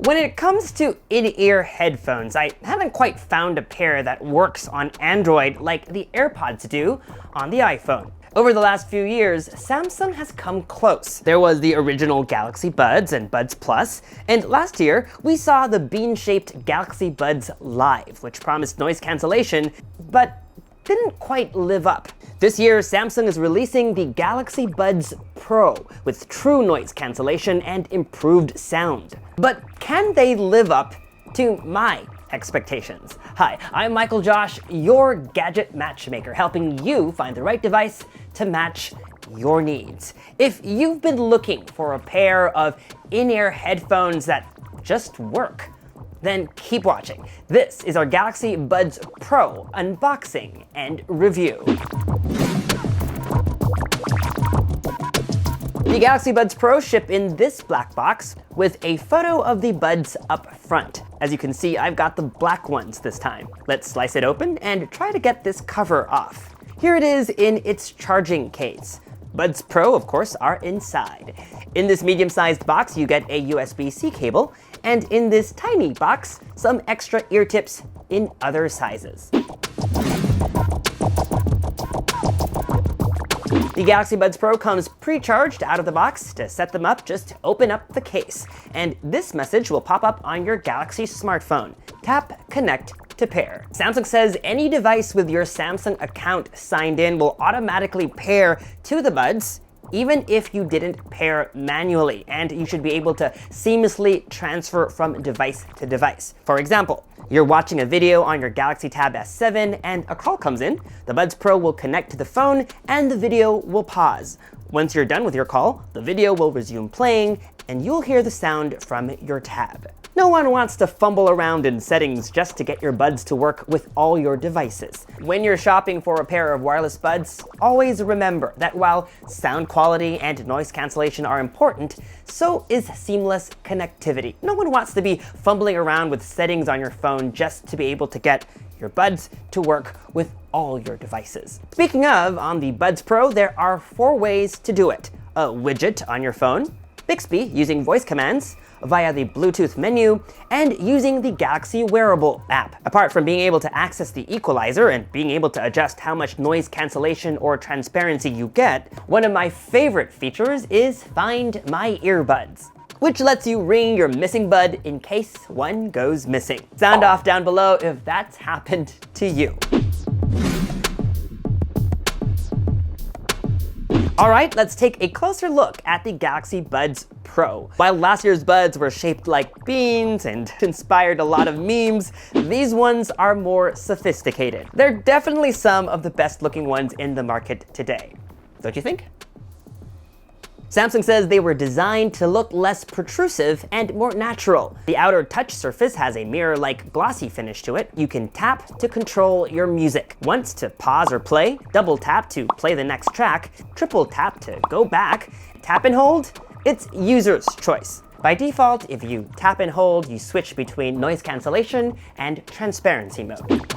When it comes to in-ear headphones, I haven't quite found a pair that works on Android like the AirPods do on the iPhone. Over the last few years, Samsung has come close. There was the original Galaxy Buds and Buds Plus, and last year we saw the bean-shaped Galaxy Buds Live, which promised noise cancellation, but didn't quite live up. This year, Samsung is releasing the Galaxy Buds Pro with true noise cancellation and improved sound. But can they live up to my expectations? Hi, I'm MICHAELJOSH, your gadget matchmaker, helping you find the right device to match your needs. If you've been looking for a pair of in-ear headphones that just work, then keep watching. This is our Galaxy Buds Pro unboxing and review. The Galaxy Buds Pro ship in this black box with a photo of the buds up front. As you can see, I've got the black ones this time. Let's slice it open and try to get this cover off. Here it is in its charging case. Buds Pro, of course, are inside. In this medium-sized box, you get a USB-C cable, and in this tiny box, some extra ear tips in other sizes. The Galaxy Buds Pro comes pre-charged out of the box. To set them up, just open up the case, and this message will pop up on your Galaxy smartphone. Tap Connect to pair. Samsung says any device with your Samsung account signed in will automatically pair to the Buds, even if you didn't pair manually, and you should be able to seamlessly transfer from device to device. For example, you're watching a video on your Galaxy Tab S7 and a call comes in, the Buds Pro will connect to the phone and the video will pause. Once you're done with your call, the video will resume playing and you'll hear the sound from your tab. No one wants to fumble around in settings just to get your buds to work with all your devices. When you're shopping for a pair of wireless buds, always remember that while sound quality and noise cancellation are important, so is seamless connectivity. No one wants to be fumbling around with settings on your phone just to be able to get your buds to work with all your devices. Speaking of, on the Buds Pro, there are 4 ways to do it. A widget on your phone, Bixby using voice commands, via the Bluetooth menu, and using the Galaxy Wearable app. Apart from being able to access the equalizer and being able to adjust how much noise cancellation or transparency you get, one of my favorite features is Find My Earbuds, which lets you ring your missing bud in case one goes missing. Sound off down below if that's happened to you. Alright, let's take a closer look at the Galaxy Buds Pro. While last year's buds were shaped like beans and inspired a lot of memes, these ones are more sophisticated. They're definitely some of the best looking ones in the market today. Don't you think? Samsung says they were designed to look less protrusive and more natural. The outer touch surface has a mirror-like glossy finish to it. You can tap to control your music. Once to pause or play, double tap to play the next track, triple tap to go back, tap and hold, it's user's choice. By default, if you tap and hold, you switch between noise cancellation and transparency mode.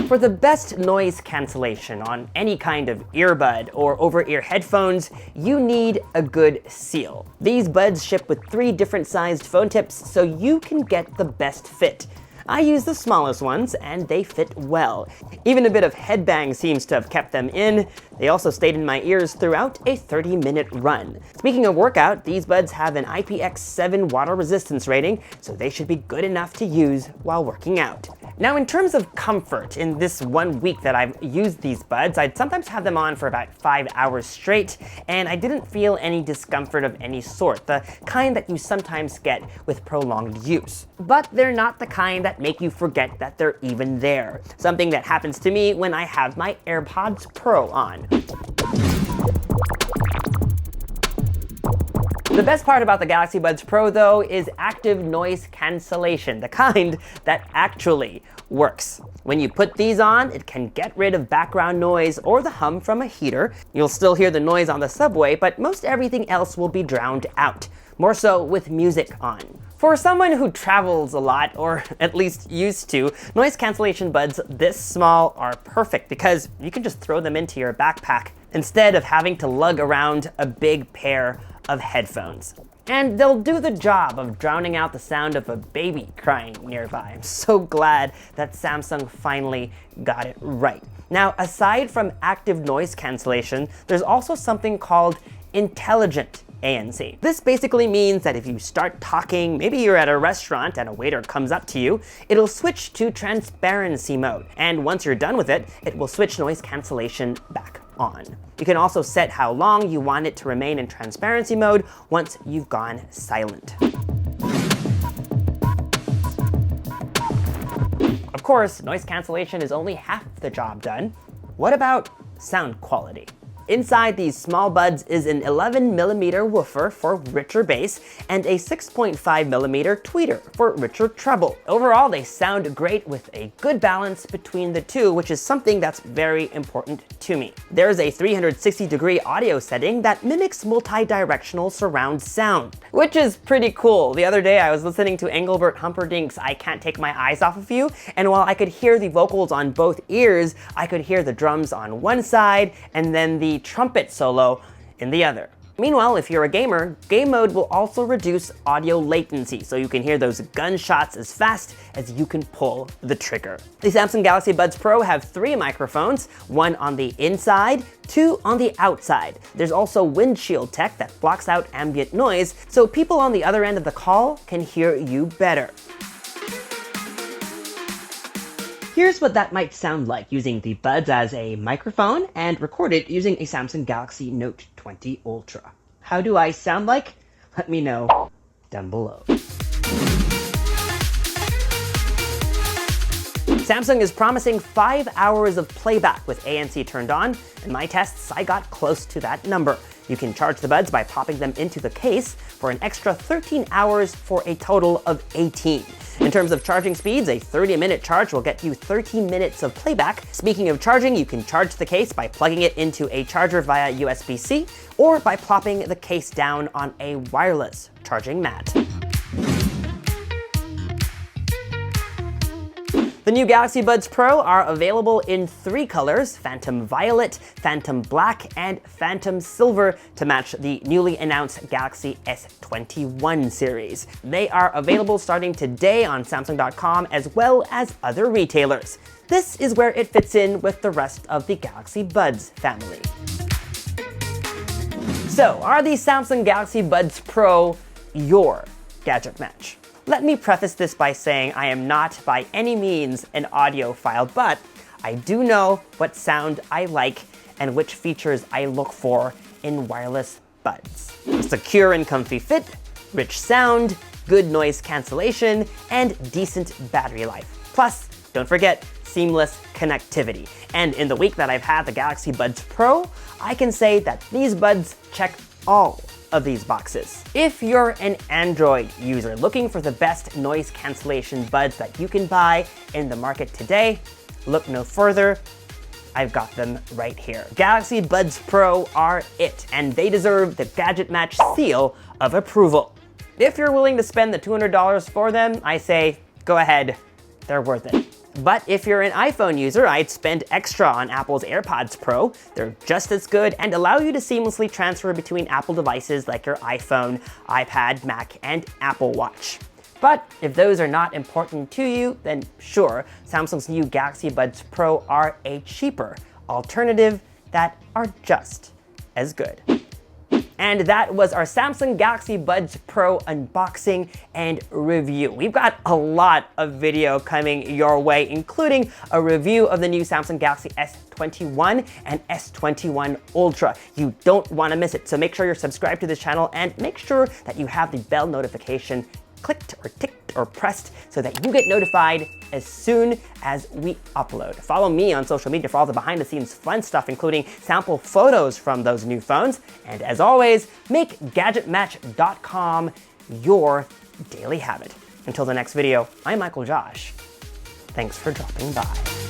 For the best noise cancellation on any kind of earbud or over-ear headphones, you need a good seal. These buds ship with 3 different sized phone tips so you can get the best fit. I use the smallest ones and they fit well. Even a bit of headbang seems to have kept them in. They also stayed in my ears throughout a 30-minute run. Speaking of workout, these buds have an IPX7 water resistance rating, so they should be good enough to use while working out. Now, in terms of comfort, in this 1 week that I've used these buds, I'd sometimes have them on for about 5 hours straight, and I didn't feel any discomfort of any sort, the kind that you sometimes get with prolonged use. But they're not the kind that make you forget that they're even there. Something that happens to me when I have my AirPods Pro on. The best part about the Galaxy Buds Pro, though, is active noise cancellation, the kind that actually works. When you put these on, it can get rid of background noise or the hum from a heater. You'll still hear the noise on the subway, but most everything else will be drowned out, more so with music on. For someone who travels a lot, or at least used to, noise cancellation buds this small are perfect because you can just throw them into your backpack instead of having to lug around a big pair of headphones. And they'll do the job of drowning out the sound of a baby crying nearby. I'm so glad that Samsung finally got it right. Now, aside from active noise cancellation, there's also something called intelligent ANC. This basically means that if you start talking, maybe you're at a restaurant and a waiter comes up to you, it'll switch to transparency mode. And once you're done with it, it will switch noise cancellation back on. You can also set how long you want it to remain in transparency mode once you've gone silent. Of course, noise cancellation is only half the job done. What about sound quality? Inside these small buds is an 11mm woofer for richer bass and a 6.5mm tweeter for richer treble. Overall, they sound great with a good balance between the two, which is something that's very important to me. There's a 360-degree audio setting that mimics multi-directional surround sound, which is pretty cool. The other day I was listening to Engelbert Humperdinck's I Can't Take My Eyes Off of You, and while I could hear the vocals on both ears, I could hear the drums on one side and then the trumpet solo in the other. Meanwhile, if you're a gamer, game mode will also reduce audio latency, so you can hear those gunshots as fast as you can pull the trigger. The Samsung Galaxy Buds Pro have 3 microphones, one on the inside, 2 on the outside. There's also windshield tech that blocks out ambient noise, so people on the other end of the call can hear you better. Here's what that might sound like using the Buds as a microphone and recorded using a Samsung Galaxy Note 20 Ultra. How do I sound like? Let me know down below. Samsung is promising 5 hours of playback with ANC turned on. In my tests, I got close to that number. You can charge the Buds by popping them into the case for an extra 13 hours for a total of 18. In terms of charging speeds, a 30-minute charge will get you 30 minutes of playback. Speaking of charging, you can charge the case by plugging it into a charger via USB-C or by plopping the case down on a wireless charging mat. The new Galaxy Buds Pro are available in 3 colors, Phantom Violet, Phantom Black, and Phantom Silver, to match the newly announced Galaxy S21 series. They are available starting today on Samsung.com as well as other retailers. This is where it fits in with the rest of the Galaxy Buds family. So, are the Samsung Galaxy Buds Pro your gadget match? Let me preface this by saying I am not by any means an audiophile, but I do know what sound I like and which features I look for in wireless buds. Secure and comfy fit, rich sound, good noise cancellation, and decent battery life. Plus, don't forget, seamless connectivity. And in the week that I've had the Galaxy Buds Pro, I can say that these buds check all of these boxes. If you're an Android user looking for the best noise cancellation buds that you can buy in the market today, look no further. I've got them right here. Galaxy Buds Pro are it, and they deserve the GadgetMatch seal of approval. If you're willing to spend the $200 for them, I say, go ahead, they're worth it. But if you're an iPhone user, I'd spend extra on Apple's AirPods Pro. They're just as good and allow you to seamlessly transfer between Apple devices like your iPhone, iPad, Mac, and Apple Watch. But if those are not important to you, then sure, Samsung's new Galaxy Buds Pro are a cheaper alternative that are just as good. And that was our Samsung Galaxy Buds Pro unboxing and review. We've got a lot of video coming your way, including a review of the new Samsung Galaxy S21 and S21 Ultra. You don't want to miss it, so make sure you're subscribed to this channel and make sure that you have the bell notification clicked or ticked or pressed so that you get notified as soon as we upload. Follow me on social media for all the behind the scenes fun stuff, including sample photos from those new phones. And as always, make GadgetMatch.com your daily habit. Until the next video, I'm MICHAELJOSH. Thanks for dropping by.